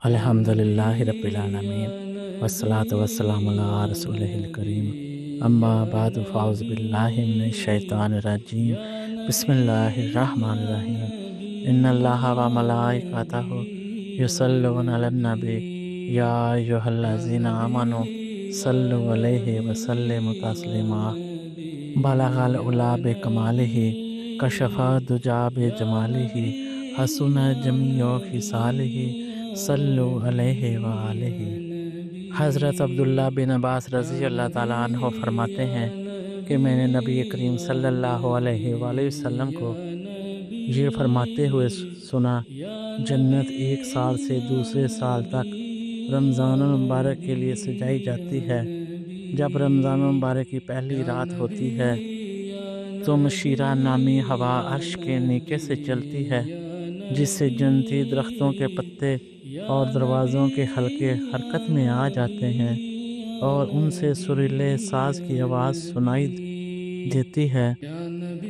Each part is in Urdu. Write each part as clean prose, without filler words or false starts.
الحمدللہ رب العالمین والصلاة والسلام علی رسولہ الکریم اما بعد فاعوذ باللہ من الشیطان الرجیم بسم اللہ الرحمن الرحیم ان اللہ و ملائکتہ یصلون علی النبی یا ایھا الذین آمنوا صلوا علیہ وسلموا تسلیما بلغ العلا بکمالہ کشف الدجی بجمالہ حسن جمیع خصالہ صلو علیہ وآلہ۔ حضرت عبداللہ بن عباس رضی اللہ تعالیٰ عنہ فرماتے ہیں کہ میں نے نبی کریم صلی اللہ علیہ وآلہ وسلم کو یہ فرماتے ہوئے سنا، جنت ایک سال سے دوسرے سال تک رمضان المبارک کے لیے سجائی جاتی ہے۔ جب رمضان المبارک کی پہلی رات ہوتی ہے تو مشیرہ نامی ہوا عرش کے نیچے سے چلتی ہے، جس سے جنتی درختوں کے پتے اور دروازوں کے حلقے حرکت میں آ جاتے ہیں اور ان سے سریلے ساز کی آواز سنائی دیتی ہے۔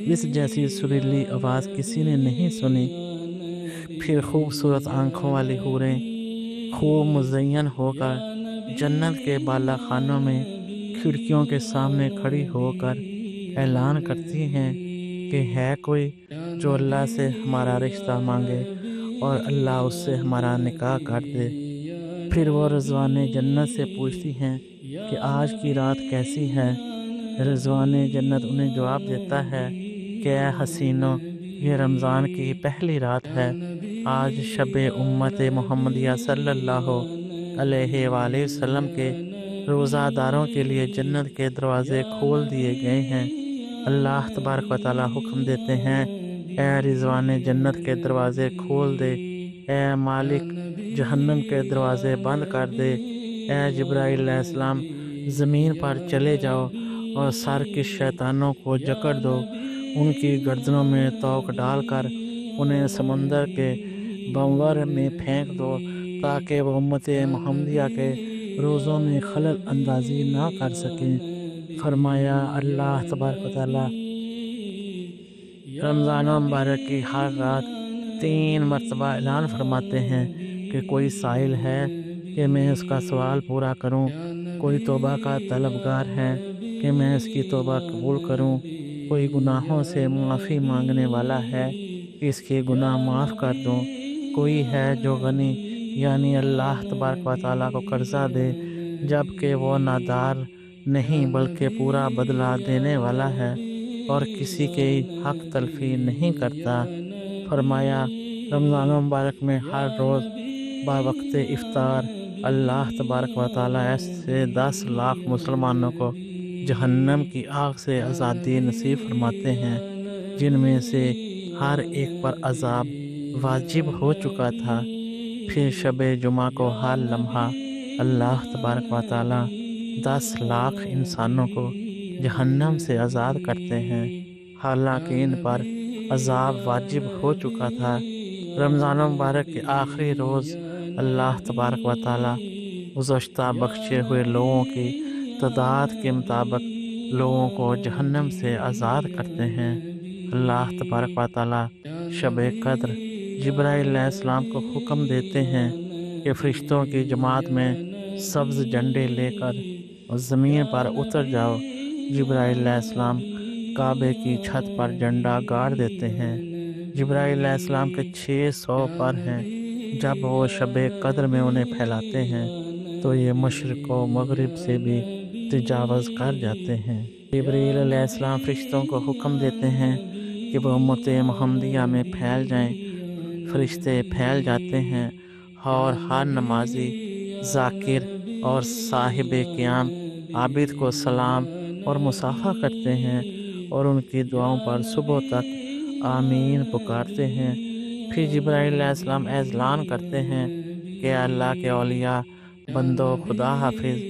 اس جیسی سریلی آواز کسی نے نہیں سنی۔ پھر خوبصورت آنکھوں والی حوریں خوب مزین ہو کر جنت کے بالا خانوں میں کھڑکیوں کے سامنے کھڑی ہو کر اعلان کرتی ہیں کہ ہے کوئی جو اللہ سے ہمارا رشتہ مانگے اور اللہ اس سے ہمارا نکاح کر دے۔ پھر وہ رضوان جنت سے پوچھتی ہیں کہ آج کی رات کیسی ہے؟ رضوان جنت انہیں جواب دیتا ہے کہ اے حسینو، یہ رمضان کی پہلی رات ہے۔ آج شب امت محمدیہ صلی اللہ علیہ وآلہ وسلم کے روزہ داروں کے لیے جنت کے دروازے کھول دیے گئے ہیں۔ اللہ تبارک و تعالیٰ حکم دیتے ہیں، اے رضوان جنت کے دروازے کھول دے، اے مالک جہنم کے دروازے بند کر دے، اے جبرائیل علیہ السلام زمین پر چلے جاؤ اور سرکش شیطانوں کو جکڑ دو، ان کی گردنوں میں توق ڈال کر انہیں سمندر کے بنور میں پھینک دو تاکہ وہ امت محمدیہ کے روزوں میں خلل اندازی نہ کر سکیں۔ فرمایا اللہ تبارک و تعالیٰ رمضان مبارک کی ہر رات 3 مرتبہ اعلان فرماتے ہیں کہ کوئی سائل ہے کہ میں اس کا سوال پورا کروں، کوئی توبہ کا طلبگار ہے کہ میں اس کی توبہ قبول کروں، کوئی گناہوں سے معافی مانگنے والا ہے کہ اس کے گناہ معاف کر دوں، کوئی ہے جو غنی یعنی اللہ تبارک و تعالیٰ کو قرضہ دے جبکہ وہ نادار نہیں بلکہ پورا بدلہ دینے والا ہے اور کسی کے حق تلفی نہیں کرتا۔ فرمایا رمضان مبارک میں ہر روز باوقت افطار اللہ تبارک و تعالیٰ ایسے 10 لاکھ مسلمانوں کو جہنم کی آگ سے آزادی نصیب فرماتے ہیں جن میں سے ہر ایک پر عذاب واجب ہو چکا تھا۔ پھر شب جمعہ کو ہر لمحہ اللہ تبارک و تعالیٰ 10 لاکھ انسانوں کو جہنم سے آزاد کرتے ہیں، حالانکہ ان پر عذاب واجب ہو چکا تھا۔ رمضان مبارک کے آخری روز اللہ تبارک و تعالیٰ گزشتہ بخشے ہوئے لوگوں کی تعداد کے مطابق لوگوں کو جہنم سے آزاد کرتے ہیں۔ اللہ تبارک و تعالیٰ شب قدر جبرائیل علیہ السلام کو حکم دیتے ہیں کہ فرشتوں کی جماعت میں سبز جھنڈے لے کر زمین پر اتر جاؤ۔ جبرائیل علیہ السلام کعبے کی چھت پر جھنڈا گاڑ دیتے ہیں۔ جبرائیل علیہ السلام کے 600 پر ہیں۔ جب وہ شب قدر میں انہیں پھیلاتے ہیں تو یہ مشرق و مغرب سے بھی تجاوز کر جاتے ہیں۔ جبرائیل علیہ السلام فرشتوں کو حکم دیتے ہیں کہ وہ امت محمدیہ میں پھیل جائیں۔ فرشتے پھیل جاتے ہیں اور ہر نمازی، ذاکر اور صاحب قیام عابد کو سلام اور مصافحہ کرتے ہیں اور ان کی دعاؤں پر صبح تک آمین پکارتے ہیں۔ پھر جبرائیل علیہ السلام اعلان کرتے ہیں کہ اللہ کے اولیاء بندو خدا حافظ۔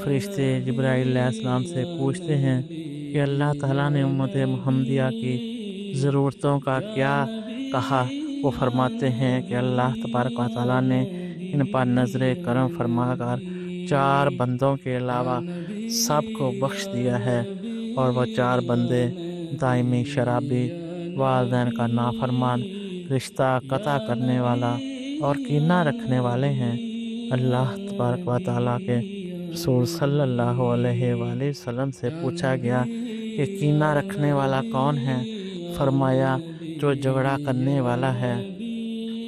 فرشتے جبرائیل علیہ السلام سے پوچھتے ہیں کہ اللہ تعالیٰ نے امت محمدیہ کی ضرورتوں کا کیا کہا؟ وہ فرماتے ہیں کہ اللہ تبارک و تعالیٰ نے ان پر نظر کرم فرما کر 4 بندوں کے علاوہ سب کو بخش دیا ہے، اور وہ 4 بندے دائمی شرابی، والدین کا نافرمان، رشتہ قطع کرنے والا، اور کینہ رکھنے والے ہیں۔ اللہ تبارک و تعالیٰ کے رسول صلی اللہ علیہ وآلہ وسلم سے پوچھا گیا کہ کینہ رکھنے والا کون ہے؟ فرمایا جو جھگڑا کرنے والا ہے۔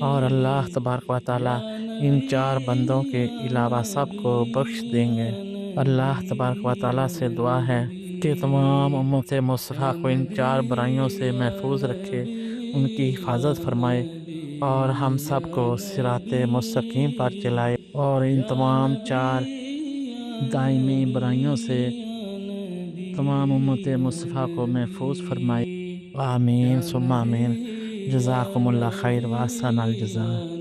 اور اللہ تبارک و تعالیٰ ان 4 بندوں کے علاوہ سب کو بخش دیں گے۔ اللہ تبارک و تعالیٰ سے دعا ہے کہ تمام امت مصطفیٰ کو ان 4 برائیوں سے محفوظ رکھے، ان کی حفاظت فرمائے اور ہم سب کو صراط مستقیم پر چلائے اور ان تمام 4 دائمی برائیوں سے تمام امت مصطفیٰ کو محفوظ فرمائے۔ آمین ثم آمین۔ جزاکم اللہ خیر و احسن الجزاء۔